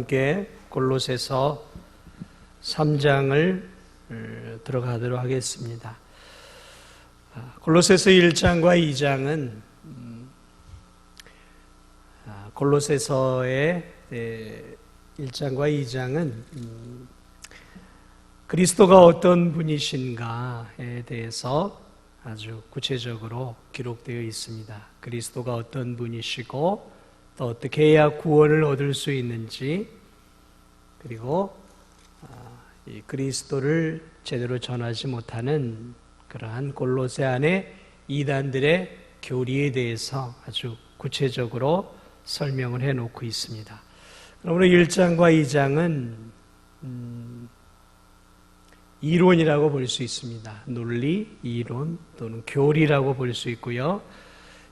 함께 골로새서 3장을 들어가도록 하겠습니다. 골로새서 1장과 2장은 골로새서의 1장과 2장은 그리스도가 어떤 분이신가에 대해서 아주 구체적으로 기록되어 있습니다. 그리스도가 어떤 분이시고 또 어떻게 해야 구원을 얻을 수 있는지, 그리고 이 그리스도를 제대로 전하지 못하는 그러한 골로새 안의 이단들의 교리에 대해서 아주 구체적으로 설명을 해놓고 있습니다. 그러므로 1장과 2장은 이론이라고 볼 수 있습니다. 논리, 이론 또는 교리라고 볼 수 있고요.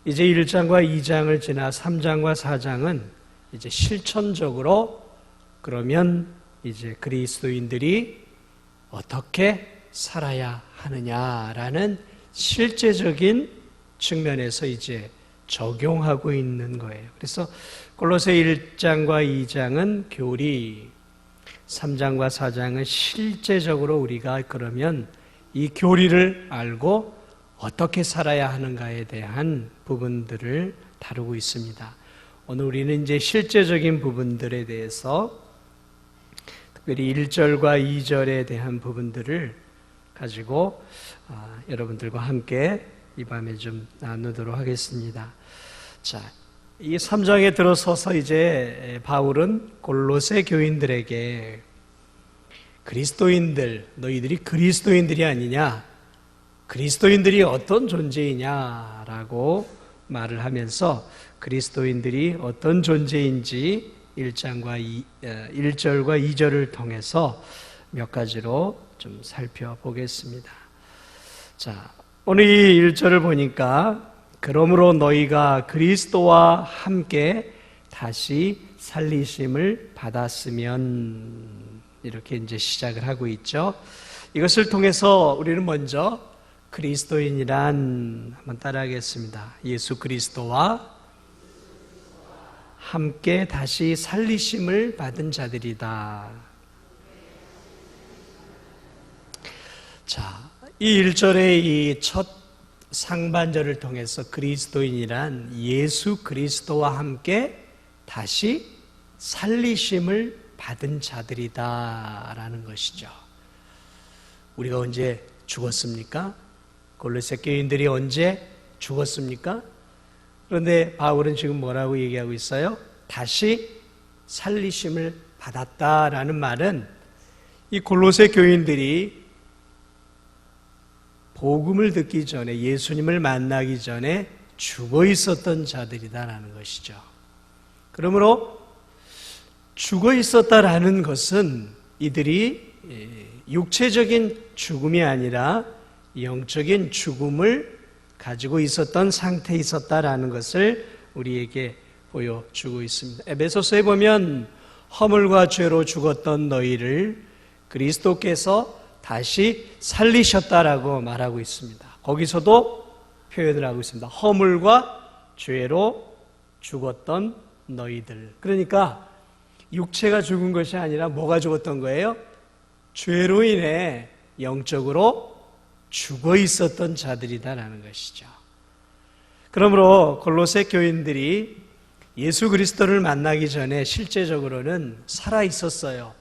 이제 1장과 2장을 지나 3장과 4장은 이제 실천적으로 그러면 이제 그리스도인들이 어떻게 살아야 하느냐라는 실제적인 측면에서 이제 적용하고 있는 거예요. 그래서 골로새 1장과 2장은 교리, 3장과 4장은 실제적으로 우리가 그러면 이 교리를 알고 어떻게 살아야 하는가에 대한 부분들을 다루고 있습니다. 오늘 우리는 이제 실제적인 부분들에 대해서 특별히 1절과 2절에 대한 부분들을 가지고 여러분들과 함께 이 밤에 좀 나누도록 하겠습니다. 자, 이 3장에 들어서서 이제 바울은 골로새 교인들에게 그리스도인들, 너희들이 그리스도인들이 아니냐, 그리스도인들이 어떤 존재이냐라고 말을 하면서 그리스도인들이 어떤 존재인지 1절과 2절을 통해서 몇 가지로 좀 살펴보겠습니다. 자, 오늘 이 1절을 보니까 그러므로 너희가 그리스도와 함께 다시 살리심을 받았으면, 이렇게 이제 시작을 하고 있죠. 이것을 통해서 우리는 먼저 그리스도인이란 한번 따라하겠습니다. 예수 그리스도와 함께 다시 살리심을 받은 자들이다. 자, 이 1절의 이 첫 상반절을 통해서 그리스도인이란 예수 그리스도와 함께 다시 살리심을 받은 자들이다 라는 것이죠. 우리가 언제 죽었습니까? 골로새 교인들이 언제 죽었습니까? 그런데 바울은 지금 뭐라고 얘기하고 있어요? 다시 살리심을 받았다라는 말은 이 골로새 교인들이 복음을 듣기 전에, 예수님을 만나기 전에 죽어 있었던 자들이다라는 것이죠. 그러므로 죽어 있었다라는 것은 이들이 육체적인 죽음이 아니라 영적인 죽음을 가지고 있었던 상태에 있었다라는 것을 우리에게 보여주고 있습니다. 에베소서에 보면 허물과 죄로 죽었던 너희를 그리스도께서 다시 살리셨다라고 말하고 있습니다. 거기서도 표현을 하고 있습니다. 허물과 죄로 죽었던 너희들. 그러니까 육체가 죽은 것이 아니라 뭐가 죽었던 거예요? 죄로 인해 영적으로 죽어 있었던 자들이다라는 것이죠. 그러므로 골로새 교인들이 예수 그리스도를 만나기 전에 실제적으로는 살아 있었어요.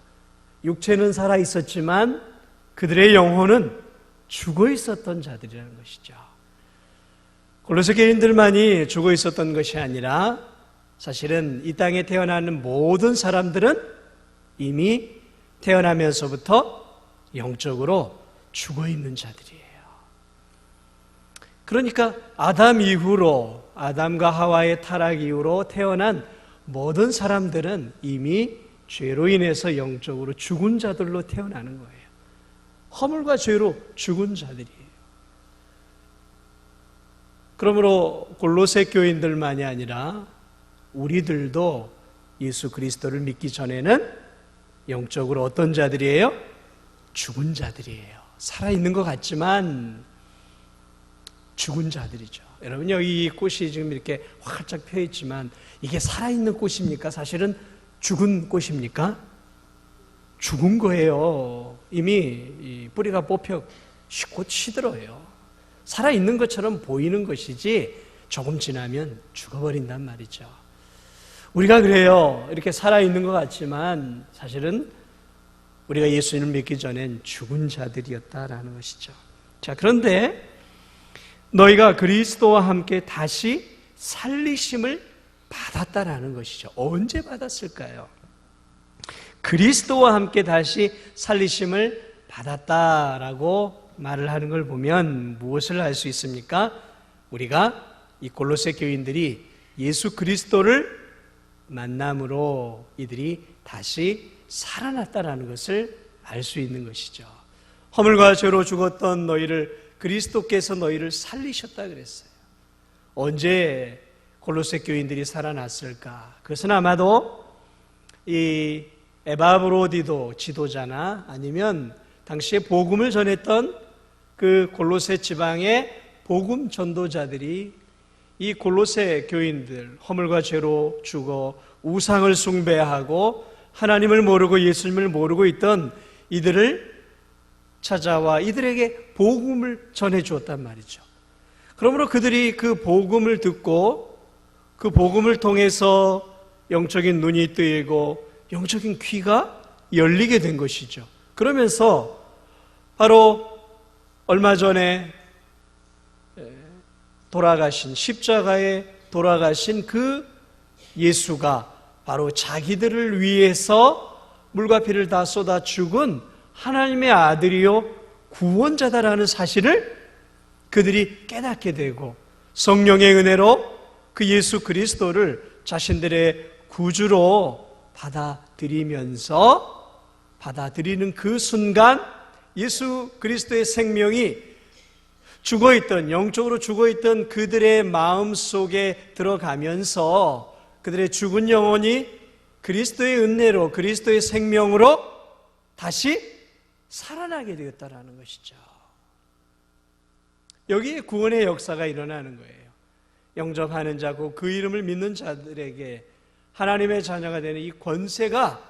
육체는 살아 있었지만 그들의 영혼은 죽어 있었던 자들이라는 것이죠. 골로새 교인들만이 죽어 있었던 것이 아니라 사실은 이 땅에 태어나는 모든 사람들은 이미 태어나면서부터 영적으로 죽어 있는 자들이에요. 그러니까 아담 이후로, 아담과 하와의 타락 이후로 태어난 모든 사람들은 이미 죄로 인해서 영적으로 죽은 자들로 태어나는 거예요. 허물과 죄로 죽은 자들이에요. 그러므로 골로새 교인들만이 아니라 우리들도 예수 그리스도를 믿기 전에는 영적으로 어떤 자들이에요? 죽은 자들이에요. 살아있는 것 같지만 죽은 자들이죠. 여러분, 여기 이 꽃이 지금 이렇게 활짝 펴 있지만 이게 살아있는 꽃입니까? 사실은 죽은 꽃입니까? 죽은 거예요. 이미 이 뿌리가 뽑혀 곧 시들어요. 살아있는 것처럼 보이는 것이지 조금 지나면 죽어버린단 말이죠. 우리가 그래요. 이렇게 살아있는 것 같지만 사실은 우리가 예수님을 믿기 전엔 죽은 자들이었다라는 것이죠. 자, 그런데 너희가 그리스도와 함께 다시 살리심을 받았다라는 것이죠. 언제 받았을까요? 그리스도와 함께 다시 살리심을 받았다라고 말을 하는 걸 보면 무엇을 알 수 있습니까? 우리가 이 골로새 교인들이 예수 그리스도를 만남으로 이들이 다시 살아났다라는 것을 알 수 있는 것이죠. 허물과 죄로 죽었던 너희를 그리스도께서 너희를 살리셨다 그랬어요. 언제 골로새 교인들이 살아났을까? 그것은 아마도 이 에바브로디도 지도자나 아니면 당시에 복음을 전했던 그 골로새 지방의 복음 전도자들이 이 골로새 교인들, 허물과 죄로 죽어 우상을 숭배하고 하나님을 모르고 예수님을 모르고 있던 이들을 찾아와 이들에게 복음을 전해 주었단 말이죠. 그러므로 그들이 그 복음을 듣고 그 복음을 통해서 영적인 눈이 뜨이고 영적인 귀가 열리게 된 것이죠. 그러면서 바로 얼마 전에 돌아가신, 십자가에 돌아가신 그 예수가 바로 자기들을 위해서 물과 피를 다 쏟아 죽은 하나님의 아들이요 구원자다라는 사실을 그들이 깨닫게 되고 성령의 은혜로 그 예수 그리스도를 자신들의 구주로 받아들이는 그 순간 예수 그리스도의 생명이 죽어있던, 영적으로 죽어있던 그들의 마음 속에 들어가면서 그들의 죽은 영혼이 그리스도의 은혜로, 그리스도의 생명으로 다시 살아나게 되었다라는 것이죠. 여기에 구원의 역사가 일어나는 거예요. 영접하는 자고 그 이름을 믿는 자들에게 하나님의 자녀가 되는 이 권세가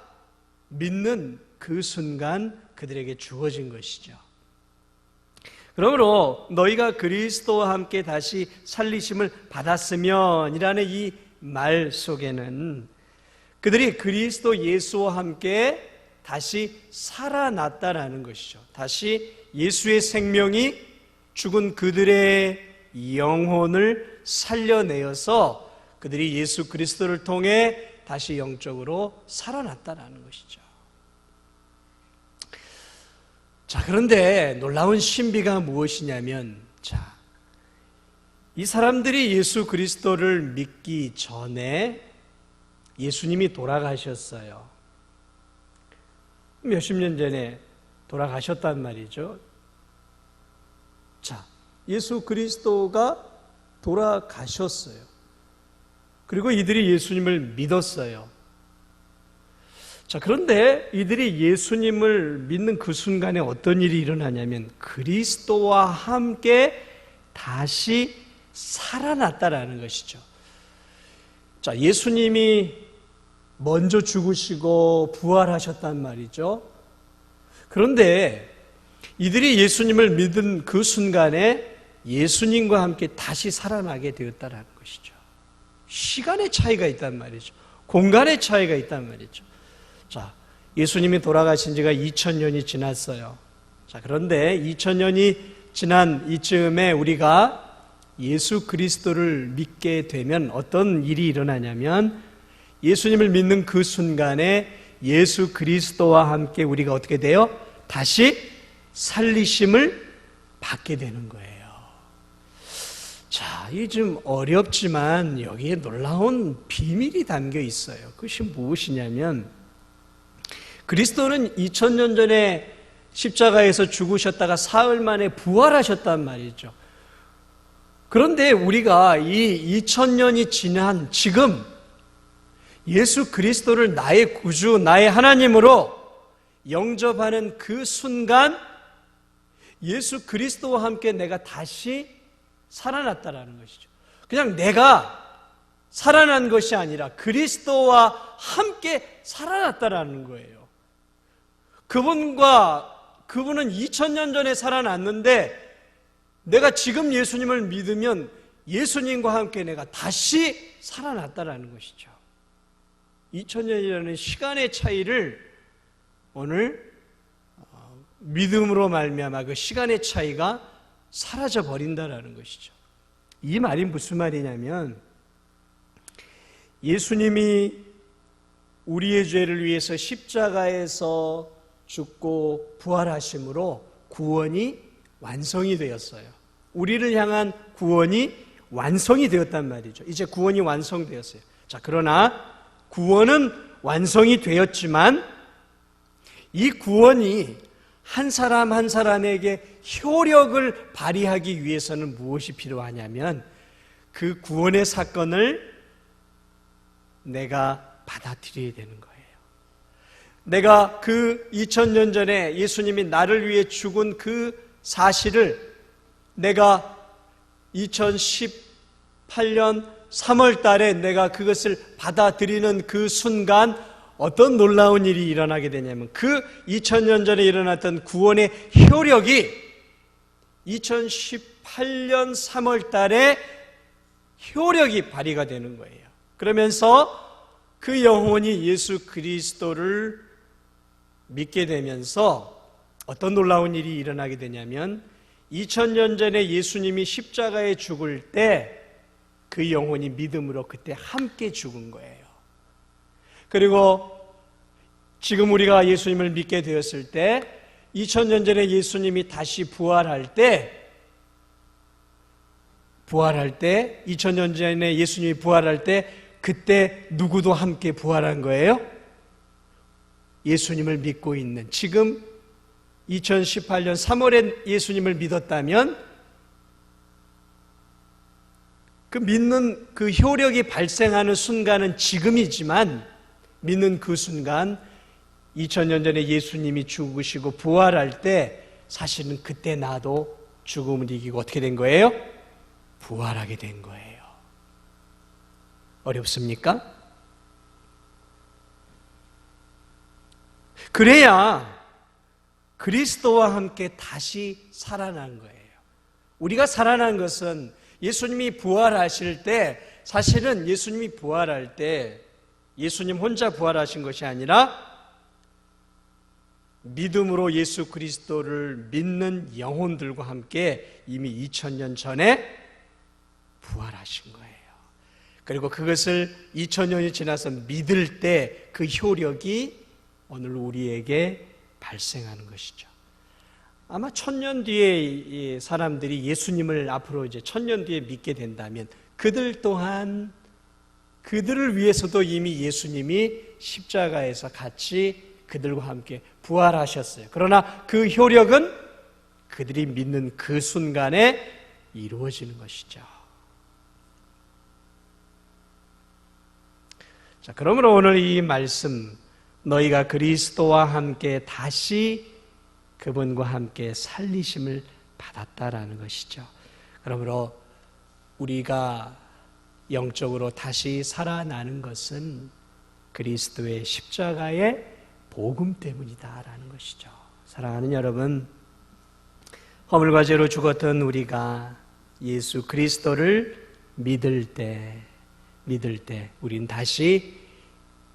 믿는 그 순간 그들에게 주어진 것이죠. 그러므로 너희가 그리스도와 함께 다시 살리심을 받았으면 이라는 이 말 속에는 그들이 그리스도 예수와 함께 다시 살아났다라는 것이죠. 다시 예수의 생명이 죽은 그들의 영혼을 살려내어서 그들이 예수 그리스도를 통해 다시 영적으로 살아났다라는 것이죠. 자, 그런데 놀라운 신비가 무엇이냐면, 이 사람들이 예수 그리스도를 믿기 전에 예수님이 돌아가셨어요. 몇십 년 전에 돌아가셨단 말이죠. 자, 예수 그리스도가 돌아가셨어요. 그리고 이들이 예수님을 믿었어요. 자, 그런데 이들이 예수님을 믿는 그 순간에 어떤 일이 일어나냐면 그리스도와 함께 다시 살아났다라는 것이죠. 자, 예수님이 먼저 죽으시고 부활하셨단 말이죠. 그런데 이들이 예수님을 믿은 그 순간에 예수님과 함께 다시 살아나게 되었다라는 것이죠. 시간의 차이가 있단 말이죠. 공간의 차이가 있단 말이죠. 자, 예수님이 돌아가신 지가 2000년이 지났어요. 자, 그런데 2000년이 지난 이쯤에 우리가 예수 그리스도를 믿게 되면 어떤 일이 일어나냐면 예수님을 믿는 그 순간에 예수 그리스도와 함께 우리가 어떻게 돼요? 다시 살리심을 받게 되는 거예요. 자, 이게 좀 어렵지만 여기에 놀라운 비밀이 담겨 있어요. 그것이 무엇이냐면 그리스도는 2000년 전에 십자가에서 죽으셨다가 사흘 만에 부활하셨단 말이죠. 그런데 우리가 이 2000년이 지난 지금 예수 그리스도를 나의 구주, 나의 하나님으로 영접하는 그 순간 예수 그리스도와 함께 내가 다시 살아났다라는 것이죠. 그냥 내가 살아난 것이 아니라 그리스도와 함께 살아났다라는 거예요. 그분은 2000년 전에 살아났는데 내가 지금 예수님을 믿으면 예수님과 함께 내가 다시 살아났다라는 것이죠. 2000년이라는 시간의 차이를 오늘 믿음으로 말미암아 그 시간의 차이가 사라져 버린다라는 것이죠. 이 말이 무슨 말이냐면 예수님이 우리의 죄를 위해서 십자가에서 죽고 부활하심으로 구원이 완성이 되었어요. 우리를 향한 구원이 완성이 되었단 말이죠. 이제 구원이 완성되었어요. 자, 그러나 구원은 완성이 되었지만 이 구원이 한 사람 한 사람에게 효력을 발휘하기 위해서는 무엇이 필요하냐면 그 구원의 사건을 내가 받아들여야 되는 거예요. 내가 그 2000년 전에 예수님이 나를 위해 죽은 그 사실을 내가 2018년 3월 달에 내가 그것을 받아들이는 그 순간 어떤 놀라운 일이 일어나게 되냐면 그 2000년 전에 일어났던 구원의 효력이 2018년 3월 달에 효력이 발휘가 되는 거예요. 그러면서 그 영혼이 예수 그리스도를 믿게 되면서 어떤 놀라운 일이 일어나게 되냐면 2000년 전에 예수님이 십자가에 죽을 때 그 영혼이 믿음으로 그때 함께 죽은 거예요. 그리고 지금 우리가 예수님을 믿게 되었을 때 2000년 전에 예수님이 다시 부활할 때 2000년 전에 예수님이 부활할 때 그때 누구도 함께 부활한 거예요? 예수님을 믿고 있는 지금 2018년 3월에 예수님을 믿었다면 그 믿는 그 효력이 발생하는 순간은 지금이지만 믿는 그 순간 2000년 전에 예수님이 죽으시고 부활할 때 사실은 그때 나도 죽음을 이기고 어떻게 된 거예요? 부활하게 된 거예요. 어렵습니까? 그래야 그리스도와 함께 다시 살아난 거예요. 우리가 살아난 것은 예수님이 부활하실 때 사실은 예수님이 부활할 때 예수님 혼자 부활하신 것이 아니라 믿음으로 예수 그리스도를 믿는 영혼들과 함께 이미 2000년 전에 부활하신 거예요. 그리고 그것을 2000년이 지나서 믿을 때 그 효력이 오늘 우리에게 발생하는 것이죠. 아마 1000년 뒤에 사람들이 예수님을 앞으로 이제 1000년 뒤에 믿게 된다면 그들 또한 그들을 위해서도 이미 예수님이 십자가에서 같이 그들과 함께 부활하셨어요. 그러나 그 효력은 그들이 믿는 그 순간에 이루어지는 것이죠. 자, 그러므로 오늘 이 말씀 너희가 그리스도와 함께 다시 그분과 함께 살리심을 받았다라는 것이죠. 그러므로 우리가 영적으로 다시 살아나는 것은 그리스도의 십자가의 복음 때문이다라는 것이죠. 사랑하는 여러분, 허물과 죄로 죽었던 우리가 예수 그리스도를 믿을 때 우린 다시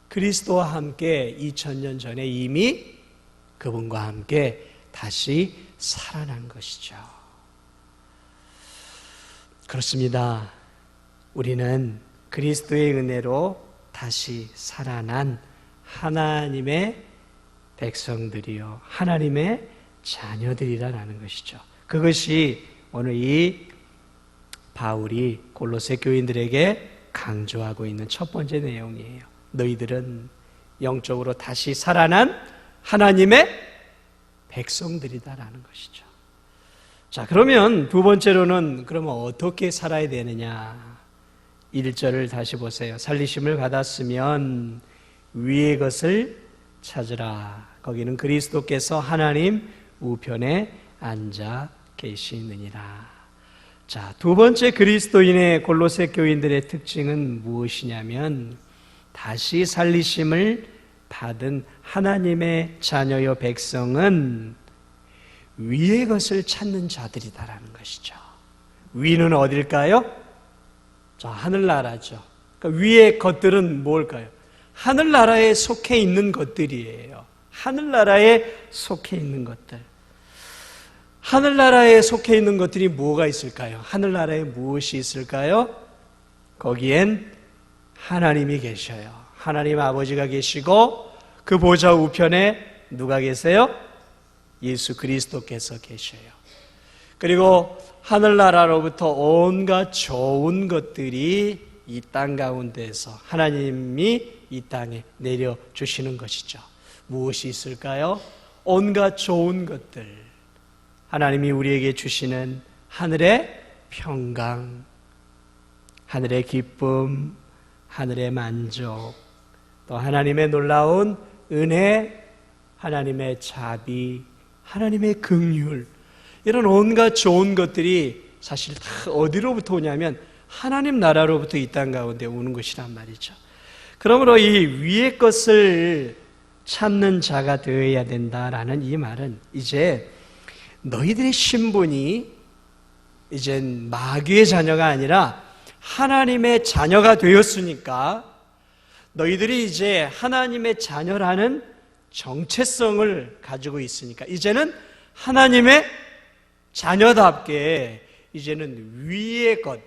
그리스도와 함께 2000년 전에 이미 그분과 함께 다시 살아난 것이죠. 그렇습니다. 우리는 그리스도의 은혜로 다시 살아난 하나님의 백성들이요, 하나님의 자녀들이라는 것이죠. 그것이 오늘 이 바울이 골로새 교인들에게 강조하고 있는 첫 번째 내용이에요. 너희들은 영적으로 다시 살아난 하나님의 백성들이다라는 것이죠. 자, 그러면 두 번째로는 그러면 어떻게 살아야 되느냐? 1절을 다시 보세요. 살리심을 받았으면 위의 것을 찾으라. 거기는 그리스도께서 하나님 우편에 앉아 계시느니라. 자, 두 번째 그리스도인의 골로새 교인들의 특징은 무엇이냐면 다시 살리심을 받은 하나님의 자녀요 백성은 위의 것을 찾는 자들이다라는 것이죠. 위는 어딜까요? 자, 하늘나라죠. 그러니까 위의 것들은 뭘까요? 하늘나라에 속해 있는 것들이에요. 하늘나라에 속해 있는 것들. 하늘나라에 속해 있는 것들이 뭐가 있을까요? 하늘나라에 무엇이 있을까요? 거기엔 하나님이 계셔요. 하나님 아버지가 계시고 그 보좌 우편에 누가 계세요? 예수 그리스도께서 계셔요. 그리고 하늘나라로부터 온갖 좋은 것들이 이 땅 가운데에서 하나님이 이 땅에 내려주시는 것이죠. 무엇이 있을까요? 온갖 좋은 것들. 하나님이 우리에게 주시는 하늘의 평강, 하늘의 기쁨, 하늘의 만족, 또 하나님의 놀라운 은혜, 하나님의 자비, 하나님의 긍휼, 이런 온갖 좋은 것들이 사실 다 어디로부터 오냐면 하나님 나라로부터 이 땅 가운데 오는 것이란 말이죠. 그러므로 이 위의 것을 찾는 자가 되어야 된다라는 이 말은 이제 너희들의 신분이 이젠 마귀의 자녀가 아니라 하나님의 자녀가 되었으니까 너희들이 이제 하나님의 자녀라는 정체성을 가지고 있으니까 이제는 하나님의 자녀답게 이제는 위의 것,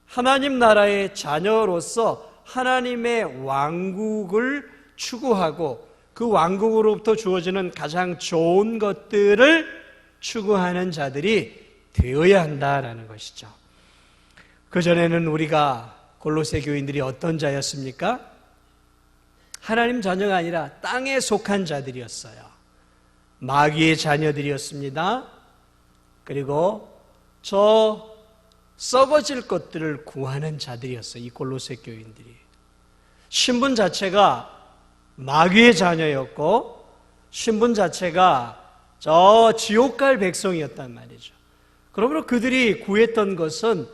하나님 나라의 자녀로서 하나님의 왕국을 추구하고 그 왕국으로부터 주어지는 가장 좋은 것들을 추구하는 자들이 되어야 한다라는 것이죠. 그전에는 우리가 골로새 교인들이 어떤 자였습니까? 하나님 자녀가 아니라 땅에 속한 자들이었어요. 마귀의 자녀들이었습니다. 그리고 저 썩어질 것들을 구하는 자들이었어요. 이 골로새 교인들이. 신분 자체가 마귀의 자녀였고 신분 자체가 저 지옥 갈 백성이었단 말이죠. 그러므로 그들이 구했던 것은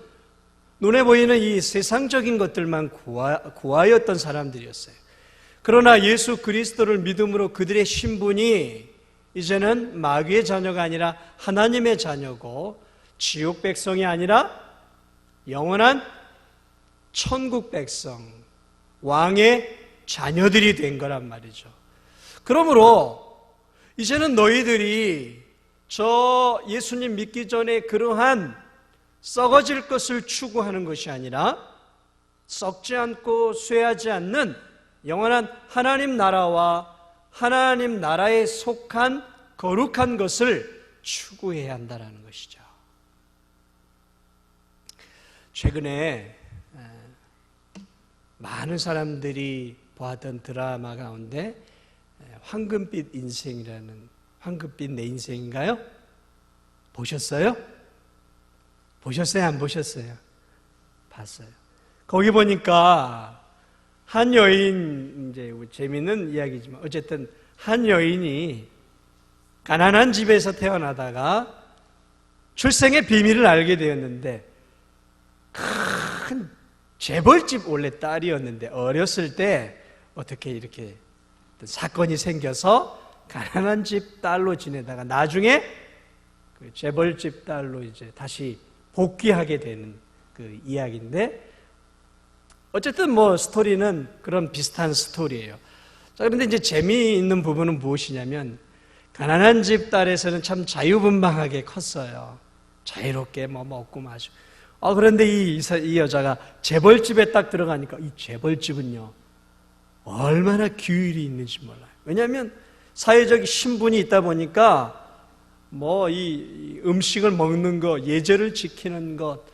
눈에 보이는 이 세상적인 것들만 구하였던 사람들이었어요. 그러나 예수 그리스도를 믿음으로 그들의 신분이 이제는 마귀의 자녀가 아니라 하나님의 자녀고 지옥 백성이 아니라 영원한 천국 백성, 왕의 자녀들이 된 거란 말이죠. 그러므로 이제는 너희들이 저 예수님 믿기 전에 그러한 썩어질 것을 추구하는 것이 아니라 썩지 않고 쇠하지 않는 영원한 하나님 나라와 하나님 나라에 속한 거룩한 것을 추구해야 한다는 것이죠. 최근에 많은 사람들이 보았던 드라마 가운데 황금빛 인생이라는, 황금빛 내 인생인가요? 보셨어요? 보셨어요? 안 보셨어요? 봤어요. 거기 보니까 한 여인, 이제 재미있는 이야기지만 어쨌든 한 여인이 가난한 집에서 태어나다가 출생의 비밀을 알게 되었는데 큰 재벌집 원래 딸이었는데 어렸을 때 어떻게 이렇게 사건이 생겨서 가난한 집 딸로 지내다가 나중에 그 재벌집 딸로 이제 다시 복귀하게 되는 그 이야기인데 어쨌든 뭐 스토리는 그런 비슷한 스토리예요. 자, 그런데 이제 재미있는 부분은 무엇이냐면 가난한 집 딸에서는 참 자유분방하게 컸어요. 자유롭게 뭐 먹고 마시고. 그런데 이 여자가 재벌집에 딱 들어가니까 이 재벌집은요 얼마나 규율이 있는지 몰라요. 왜냐하면 사회적 신분이 있다 보니까 뭐 이 음식을 먹는 것, 예절을 지키는 것,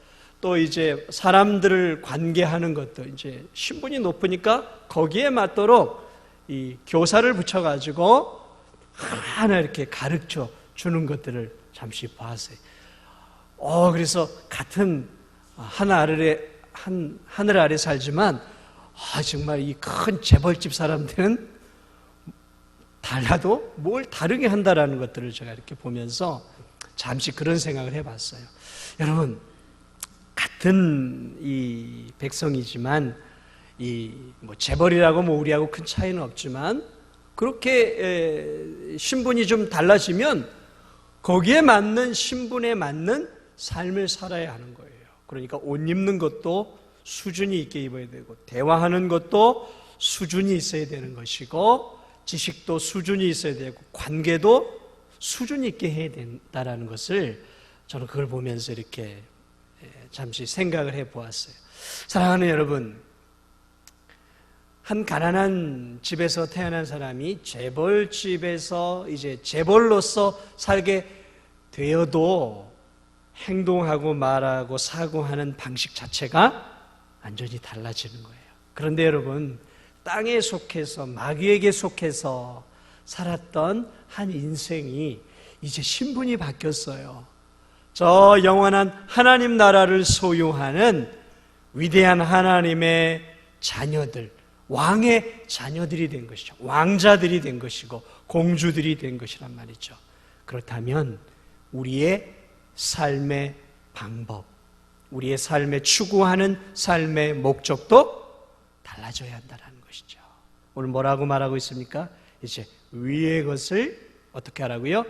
또 이제 사람들을 관계하는 것도 이제 신분이 높으니까 거기에 맞도록 이 교사를 붙여가지고 하나 이렇게 가르쳐 주는 것들을 잠시 봤어요. 그래서 같은 하늘 아래 살지만 정말 이 큰 재벌집 사람들은 달라도 뭘 다르게 한다라는 것들을 제가 이렇게 보면서 잠시 그런 생각을 해봤어요. 여러분, 같은 이 백성이지만 재벌이라고 우리하고 큰 차이는 없지만 그렇게 신분이 좀 달라지면 거기에 맞는 신분에 맞는 삶을 살아야 하는 거예요. 그러니까 옷 입는 것도 수준이 있게 입어야 되고, 대화하는 것도 수준이 있어야 되는 것이고, 지식도 수준이 있어야 되고, 관계도 수준이 있게 해야 된다는 것을 저는 그걸 보면서 이렇게 잠시 생각을 해 보았어요. 사랑하는 여러분, 한 가난한 집에서 태어난 사람이 재벌집에서 이제 재벌로서 살게 되어도 행동하고 말하고 사고하는 방식 자체가 완전히 달라지는 거예요. 그런데 여러분, 땅에 속해서 마귀에게 속해서 살았던 한 인생이 이제 신분이 바뀌었어요. 저 영원한 하나님 나라를 소유하는 위대한 하나님의 자녀들, 왕의 자녀들이 된 것이죠. 왕자들이 된 것이고 공주들이 된 것이란 말이죠. 그렇다면 우리의 삶의 방법, 우리의 삶에 추구하는 삶의 목적도 달라져야 한다는 것이죠. 오늘 뭐라고 말하고 있습니까? 이제 위의 것을 어떻게 하라고요?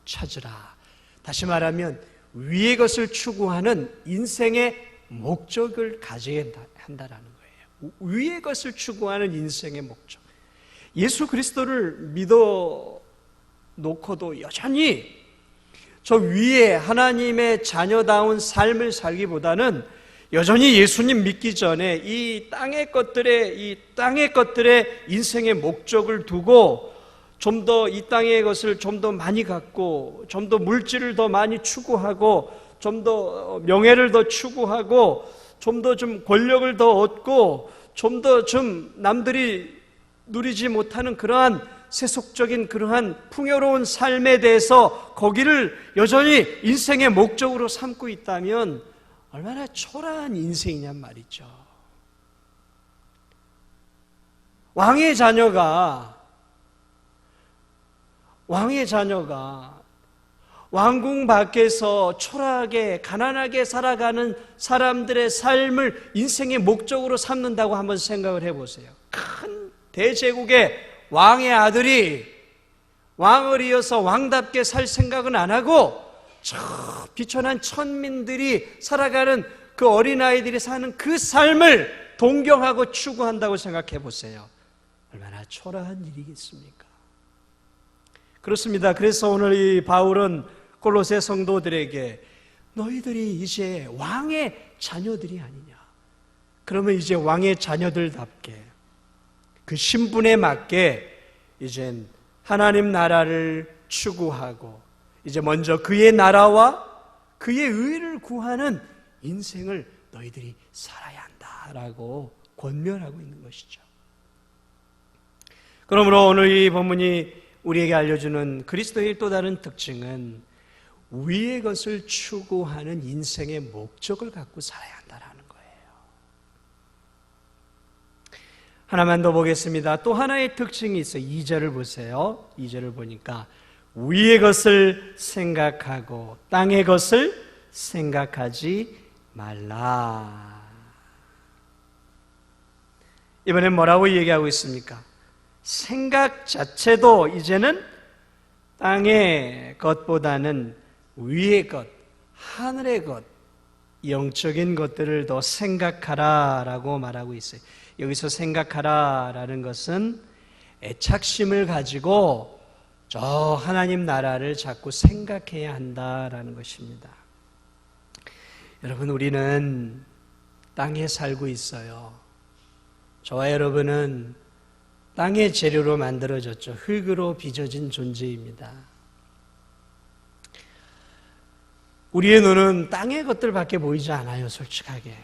찾으라. 다시 말하면 위의 것을 추구하는 인생의 목적을 가져야 한다는 거예요. 위의 것을 추구하는 인생의 목적. 예수 그리스도를 믿어 놓고도 여전히 저 위에 하나님의 자녀다운 삶을 살기보다는 여전히 예수님 믿기 전에 이 땅의 것들의 인생의 목적을 두고 좀 더 이 땅의 것을 좀 더 많이 갖고, 좀 더 물질을 더 많이 추구하고, 좀 더 명예를 더 추구하고, 좀 더 권력을 더 얻고, 좀 더 남들이 누리지 못하는 그러한 세속적인 그러한 풍요로운 삶에 대해서 거기를 여전히 인생의 목적으로 삼고 있다면 얼마나 초라한 인생이냔 말이죠. 왕의 자녀가 왕궁 밖에서 초라하게 가난하게 살아가는 사람들의 삶을 인생의 목적으로 삼는다고 한번 생각을 해보세요. 큰 대제국의 왕의 아들이 왕을 이어서 왕답게 살 생각은 안 하고 저 비천한 천민들이 살아가는 그 어린아이들이 사는 그 삶을 동경하고 추구한다고 생각해 보세요. 얼마나 초라한 일이겠습니까? 그렇습니다. 그래서 오늘 이 바울은 골로새 성도들에게 너희들이 이제 왕의 자녀들이 아니냐. 그러면 이제 왕의 자녀들답게 그 신분에 맞게 이젠 하나님 나라를 추구하고 이제 먼저 그의 나라와 그의 의를 구하는 인생을 너희들이 살아야 한다라고 권면하고 있는 것이죠. 그러므로 오늘 이 본문이 우리에게 알려주는 그리스도의 또 다른 특징은 위의 것을 추구하는 인생의 목적을 갖고 살아야 한다는 거예요. 하나만 더 보겠습니다. 또 하나의 특징이 있어요. 2절을 보세요. 2절을 보니까 위의 것을 생각하고 땅의 것을 생각하지 말라. 이번엔 뭐라고 얘기하고 있습니까? 생각 자체도 이제는 땅의 것보다는 위의 것, 하늘의 것, 영적인 것들을 더 생각하라라고 말하고 있어요. 여기서 생각하라라는 것은 애착심을 가지고 저 하나님 나라를 자꾸 생각해야 한다라는 것입니다. 여러분, 우리는 땅에 살고 있어요. 저와 여러분은 땅의 재료로 만들어졌죠. 흙으로 빚어진 존재입니다. 우리의 눈은 땅의 것들밖에 보이지 않아요, 솔직하게.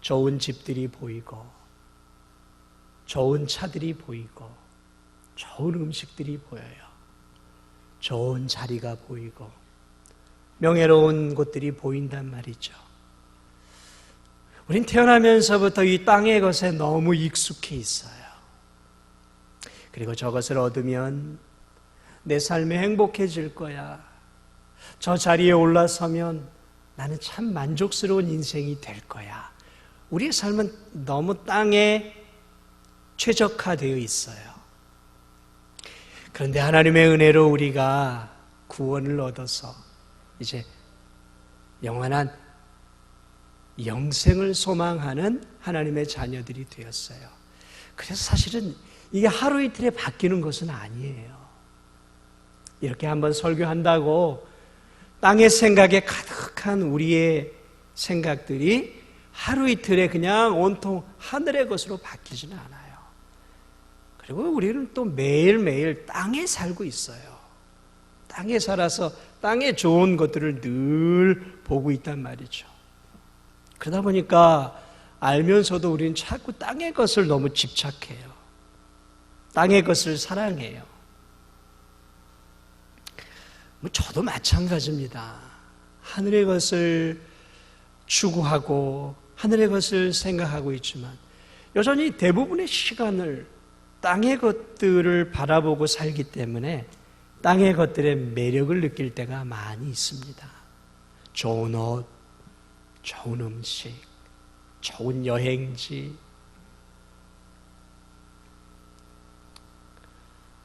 좋은 집들이 보이고, 좋은 차들이 보이고, 좋은 음식들이 보여요. 좋은 자리가 보이고, 명예로운 곳들이 보인단 말이죠. 우린 태어나면서부터 이 땅의 것에 너무 익숙해 있어요. 그리고 저것을 얻으면 내 삶이 행복해질 거야. 저 자리에 올라서면 나는 참 만족스러운 인생이 될 거야. 우리의 삶은 너무 땅에 최적화되어 있어요. 그런데 하나님의 은혜로 우리가 구원을 얻어서 이제 영원한 영생을 소망하는 하나님의 자녀들이 되었어요. 그래서 사실은 이게 하루 이틀에 바뀌는 것은 아니에요. 이렇게 한번 설교한다고 땅의 생각에 가득한 우리의 생각들이 하루 이틀에 그냥 온통 하늘의 것으로 바뀌지는 않아요. 그리고 우리는 또 매일매일 땅에 살고 있어요. 땅에 살아서 땅에 좋은 것들을 늘 보고 있단 말이죠. 그러다 보니까 알면서도 우리는 자꾸 땅의 것을 너무 집착해요. 땅의 것을 사랑해요. 저도 마찬가지입니다. 하늘의 것을 추구하고 하늘의 것을 생각하고 있지만 여전히 대부분의 시간을 땅의 것들을 바라보고 살기 때문에 땅의 것들의 매력을 느낄 때가 많이 있습니다. 좋은 옷, 좋은 음식, 좋은 여행지,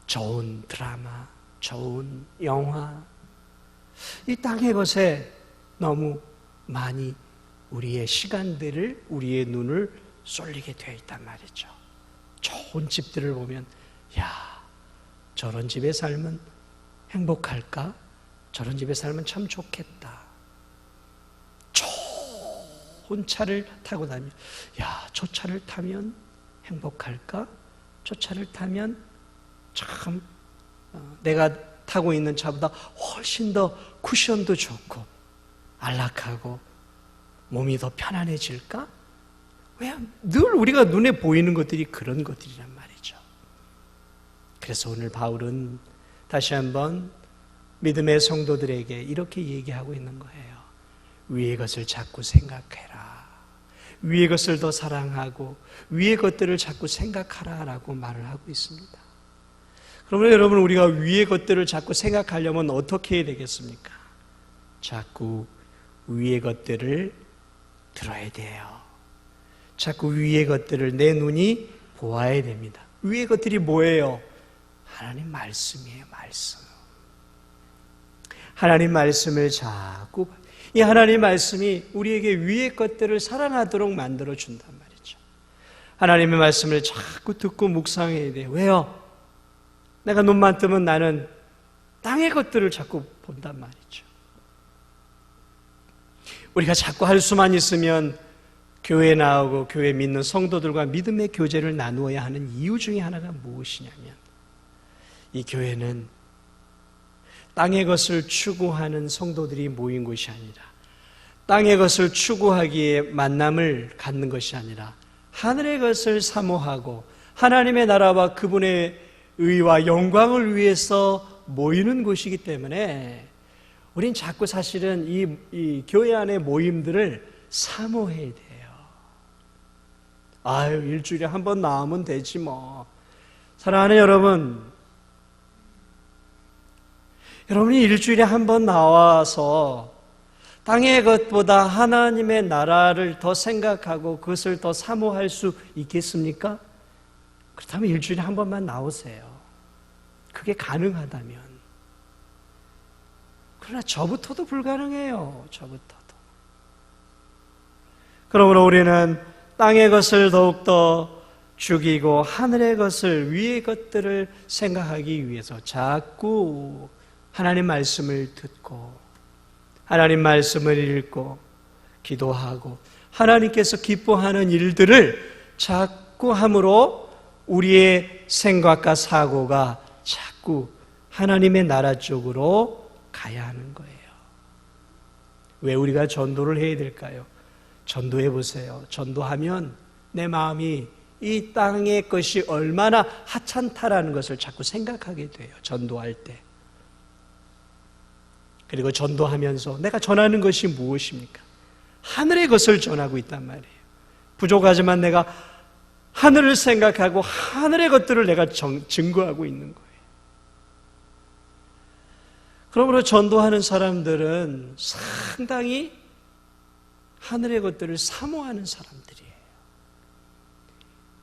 좋은 드라마, 좋은 영화, 이 땅의 것에 너무 많이 우리의 시간들을, 우리의 눈을 쏠리게 되어 있단 말이죠. 좋은 집들을 보면 야, 저런 집에 살면 행복할까? 저런 집에 살면 참 좋겠다. 좋은 차를 타고 다니면 야, 저 차를 타면 행복할까? 저 차를 타면 참 내가 타고 있는 차보다 훨씬 더 쿠션도 좋고 안락하고 몸이 더 편안해질까? 왜? 늘 우리가 눈에 보이는 것들이 그런 것들이란 말이죠. 그래서 오늘 바울은 다시 한번 믿음의 성도들에게 이렇게 얘기하고 있는 거예요. 위의 것을 자꾸 생각해라. 위의 것을 더 사랑하고 위의 것들을 자꾸 생각하라라고 말을 하고 있습니다. 그러면 여러분, 우리가 위의 것들을 자꾸 생각하려면 어떻게 해야 되겠습니까? 자꾸 위의 것들을 들어야 돼요. 자꾸 위의 것들을 내 눈이 보아야 됩니다. 위의 것들이 뭐예요? 하나님 말씀이에요. 말씀. 하나님 말씀을 자꾸, 이 하나님 말씀이 우리에게 위의 것들을 사랑하도록 만들어 준단 말이죠. 하나님의 말씀을 자꾸 듣고 묵상해야 돼요. 왜요? 내가 눈만 뜨면 나는 땅의 것들을 자꾸 본단 말이죠. 우리가 자꾸 할 수만 있으면 교회에 나오고 교회 믿는 성도들과 믿음의 교제를 나누어야 하는 이유 중에 하나가 무엇이냐면, 이 교회는 땅의 것을 추구하는 성도들이 모인 곳이 아니라, 땅의 것을 추구하기에 만남을 갖는 것이 아니라 하늘의 것을 사모하고 하나님의 나라와 그분의 의와 영광을 위해서 모이는 곳이기 때문에 우린 자꾸 사실은 이 교회 안의 모임들을 사모해야 돼요. 아유, 일주일에 한 번 나오면 되지 뭐. 사랑하는 여러분, 여러분이 일주일에 한 번 나와서 땅의 것보다 하나님의 나라를 더 생각하고 그것을 더 사모할 수 있겠습니까? 그렇다면 일주일에 한 번만 나오세요. 그게 가능하다면. 그러나 저부터도 불가능해요. 저부터도. 그러므로 우리는 땅의 것을 더욱더 죽이고 하늘의 것을, 위의 것들을 생각하기 위해서 자꾸 하나님 말씀을 듣고 하나님 말씀을 읽고 기도하고 하나님께서 기뻐하는 일들을 자꾸 함으로 우리의 생각과 사고가 자꾸 하나님의 나라 쪽으로 가야 하는 거예요. 왜 우리가 전도를 해야 될까요? 전도해 보세요. 전도하면 내 마음이 이 땅의 것이 얼마나 하찮다라는 것을 자꾸 생각하게 돼요. 전도할 때. 그리고 전도하면서 내가 전하는 것이 무엇입니까? 하늘의 것을 전하고 있단 말이에요. 부족하지만 내가 하늘을 생각하고 하늘의 것들을 내가 증거하고 있는 거예요. 그러므로 전도하는 사람들은 상당히 하늘의 것들을 사모하는 사람들이에요.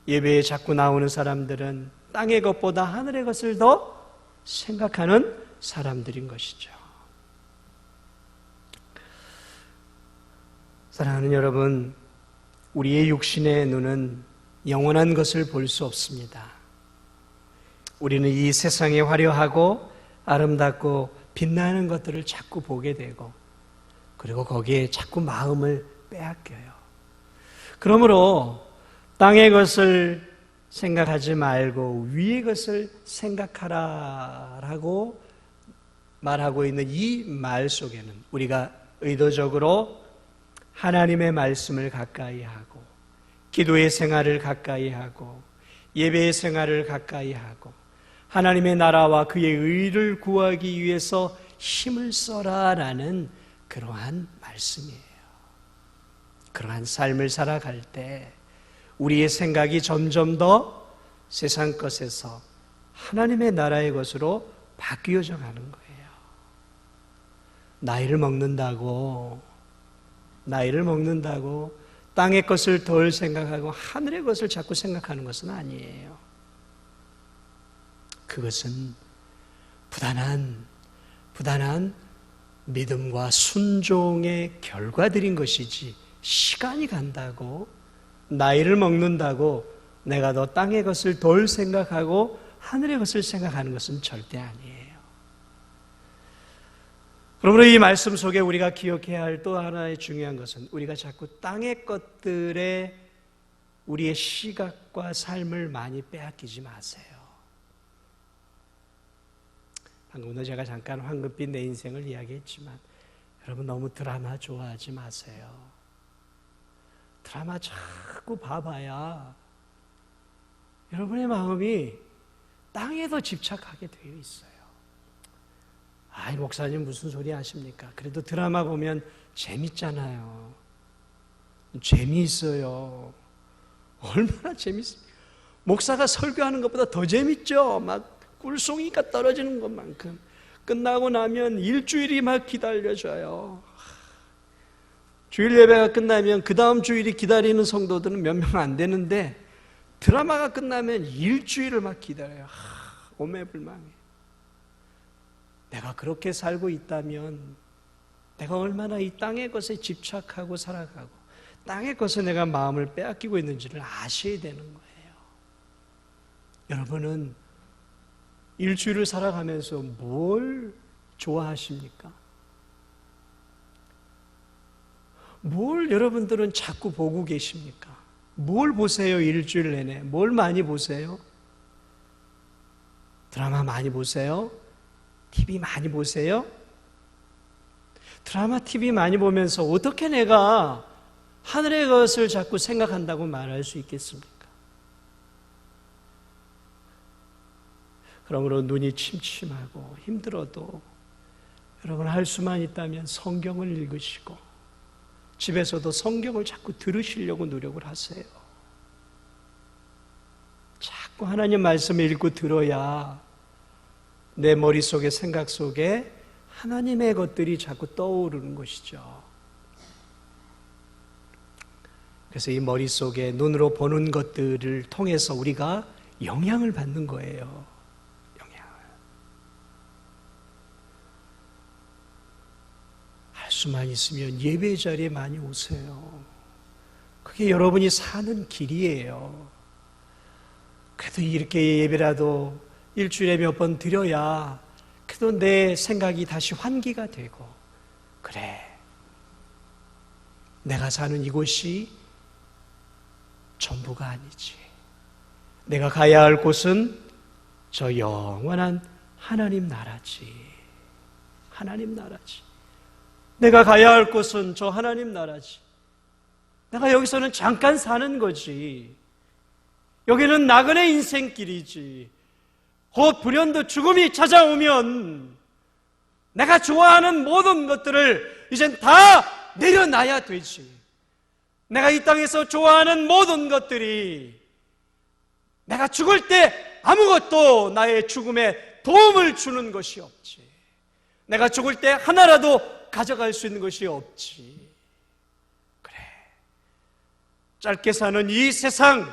예배에 자꾸 나오는 사람들은 땅의 것보다 하늘의 것을 더 생각하는 사람들인 것이죠. 사랑하는 여러분, 우리의 육신의 눈은 영원한 것을 볼 수 없습니다. 우리는 이 세상에 화려하고 아름답고 빛나는 것들을 자꾸 보게 되고, 그리고 거기에 자꾸 마음을 빼앗겨요. 그러므로 땅의 것을 생각하지 말고 위의 것을 생각하라라고 말하고 있는 이 말 속에는 우리가 의도적으로 하나님의 말씀을 가까이 하고, 기도의 생활을 가까이 하고, 예배의 생활을 가까이 하고, 하나님의 나라와 그의 의를 구하기 위해서 힘을 써라라는 그러한 말씀이에요. 그러한 삶을 살아갈 때 우리의 생각이 점점 더 세상 것에서 하나님의 나라의 것으로 바뀌어져 가는 거예요. 나이를 먹는다고 땅의 것을 덜 생각하고 하늘의 것을 자꾸 생각하는 것은 아니에요. 그것은 부단한 믿음과 순종의 결과들인 것이지, 시간이 간다고, 나이를 먹는다고 내가 더 땅의 것을 덜 생각하고 하늘의 것을 생각하는 것은 절대 아니에요. 그러므로 이 말씀 속에 우리가 기억해야 할 또 하나의 중요한 것은, 우리가 자꾸 땅의 것들에 우리의 시각과 삶을 많이 빼앗기지 마세요. 방금도 제가 잠깐 황금빛 내 인생을 이야기했지만, 여러분 너무 드라마 좋아하지 마세요. 드라마 자꾸 봐봐야 여러분의 마음이 땅에 더 집착하게 되어 있어요. 아이, 목사님 무슨 소리 하십니까? 그래도 드라마 보면 재밌잖아요. 재미있어요. 얼마나 재밌어요. 목사가 설교하는 것보다 더 재밌죠. 막 꿀송이가 떨어지는 것만큼. 끝나고 나면 일주일이 막 기다려져요. 주일 예배가 끝나면 그 다음 주일이 기다리는 성도들은 몇 명 안 되는데, 드라마가 끝나면 일주일을 막 기다려요. 오매불망해. 내가 그렇게 살고 있다면 내가 얼마나 이 땅의 것에 집착하고 살아가고 땅의 것에 내가 마음을 빼앗기고 있는지를 아셔야 되는 거예요. 여러분은 일주일을 살아가면서 뭘 좋아하십니까? 뭘 여러분들은 자꾸 보고 계십니까? 뭘 보세요? 일주일 내내 뭘 많이 보세요? 드라마 많이 보세요? TV 많이 보세요? 드라마, TV 많이 보면서 어떻게 내가 하늘의 것을 자꾸 생각한다고 말할 수 있겠습니까? 그러므로 눈이 침침하고 힘들어도 여러분 할 수만 있다면 성경을 읽으시고, 집에서도 성경을 자꾸 들으시려고 노력을 하세요. 자꾸 하나님 말씀을 읽고 들어야 내 머릿속에, 생각 속에 하나님의 것들이 자꾸 떠오르는 것이죠. 그래서 이 머릿속에 눈으로 보는 것들을 통해서 우리가 영향을 받는 거예요. 영향을. 할 수만 있으면 예배 자리에 많이 오세요. 그게 여러분이 사는 길이에요. 그래도 이렇게 예배라도 일주일에 몇 번 드려야 그래도 내 생각이 다시 환기가 되고, 그래, 내가 사는 이곳이 전부가 아니지. 내가 가야 할 곳은 저 영원한 하나님 나라지. 하나님 나라지. 내가 가야 할 곳은 저 하나님 나라지. 내가 여기서는 잠깐 사는 거지. 여기는 나그네 인생길이지. 곧 불현도 죽음이 찾아오면 내가 좋아하는 모든 것들을 이젠 다 내려놔야 되지. 내가 이 땅에서 좋아하는 모든 것들이 내가 죽을 때 아무것도 나의 죽음에 도움을 주는 것이 없지. 내가 죽을 때 하나라도 가져갈 수 있는 것이 없지. 그래, 짧게 사는 이 세상의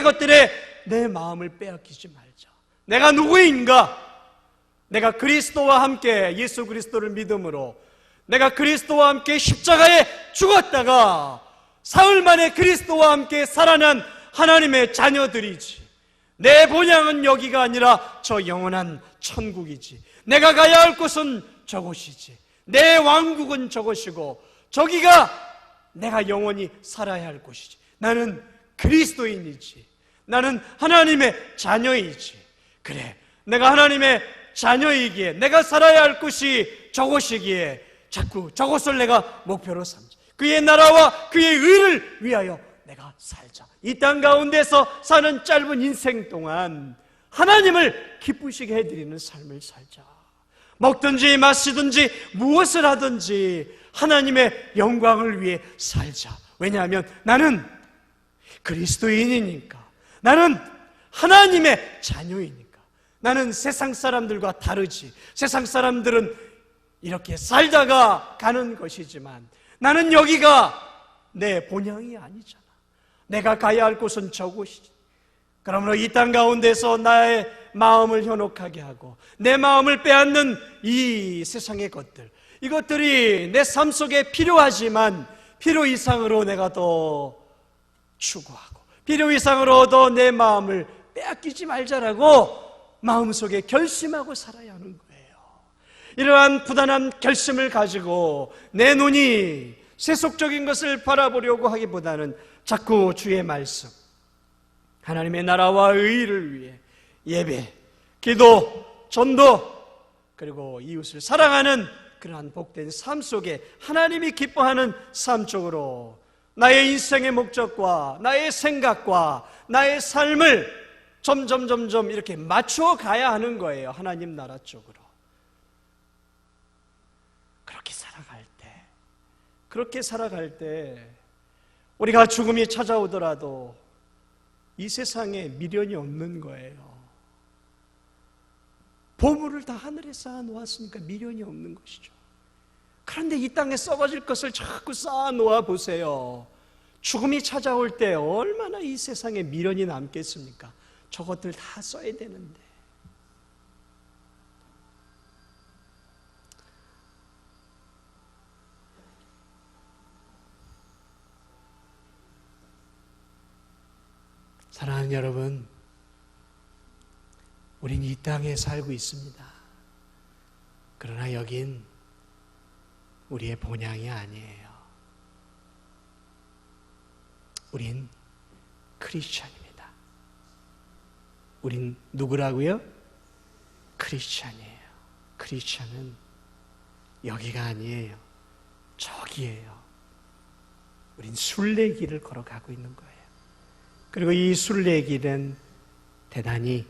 것들에 내 마음을 빼앗기지 말자. 내가 누구인가? 내가 그리스도와 함께 예수 그리스도를 믿음으로 내가 그리스도와 함께 십자가에 죽었다가 사흘 만에 그리스도와 함께 살아난 하나님의 자녀들이지. 내 본향은 여기가 아니라 저 영원한 천국이지. 내가 가야 할 곳은 저곳이지. 내 왕국은 저곳이고 저기가 내가 영원히 살아야 할 곳이지. 나는 그리스도인이지. 나는 하나님의 자녀이지. 그래, 내가 하나님의 자녀이기에 내가 살아야 할 곳이 저곳이기에 자꾸 저곳을 내가 목표로 삼자. 그의 나라와 그의 의를 위하여 내가 살자. 이 땅 가운데서 사는 짧은 인생 동안 하나님을 기쁘시게 해드리는 삶을 살자. 먹든지 마시든지 무엇을 하든지 하나님의 영광을 위해 살자. 왜냐하면 나는 그리스도인이니까. 나는 하나님의 자녀이니까. 나는 세상 사람들과 다르지. 세상 사람들은 이렇게 살다가 가는 것이지만 나는 여기가 내 본향이 아니잖아. 내가 가야 할 곳은 저곳이지. 그러므로 이 땅 가운데서 나의 마음을 현혹하게 하고 내 마음을 빼앗는 이 세상의 것들, 이것들이 내 삶 속에 필요하지만 필요 이상으로 내가 더 추구하고 필요 이상으로 더 내 마음을 빼앗기지 말자라고 마음속에 결심하고 살아야 하는 거예요. 이러한 부단한 결심을 가지고 내 눈이 세속적인 것을 바라보려고 하기보다는 자꾸 주의 말씀, 하나님의 나라와 의를 위해 예배, 기도, 전도, 그리고 이웃을 사랑하는 그러한 복된 삶 속에 하나님이 기뻐하는 삶 쪽으로 나의 인생의 목적과 나의 생각과 나의 삶을 점점 이렇게 맞추어 가야 하는 거예요. 하나님 나라 쪽으로. 그렇게 살아갈 때 우리가 죽음이 찾아오더라도 이 세상에 미련이 없는 거예요. 보물을 다 하늘에 쌓아 놓았으니까 미련이 없는 것이죠. 그런데 이 땅에 썩어질 것을 자꾸 쌓아 놓아 보세요. 죽음이 찾아올 때 얼마나 이 세상에 미련이 남겠습니까? 저것들 다 써야 되는데. 사랑하는 여러분, 우린 이 땅에 살고 있습니다. 그러나 여긴 우리의 본향이 아니에요. 우린 크리스찬입니다. 우린 누구라고요? 크리스찬이에요. 크리스찬은 여기가 아니에요. 저기예요. 우린 순례길을 걸어가고 있는 거예요. 그리고 이 순례길은 대단히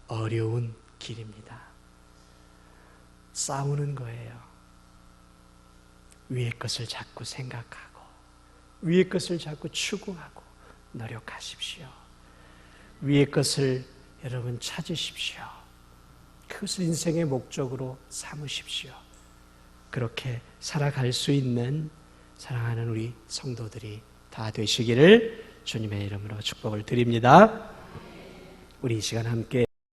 어려운 길입니다. 싸우는 거예요. 위의 것을 자꾸 생각하고 위의 것을 자꾸 추구하고 노력하십시오. 위의 것을 여러분 찾으십시오. 그것을 인생의 목적으로 삼으십시오. 그렇게 살아갈 수 있는 사랑하는 우리 성도들이 다 되시기를 주님의 이름으로 축복을 드립니다. 우리 이 시간 함께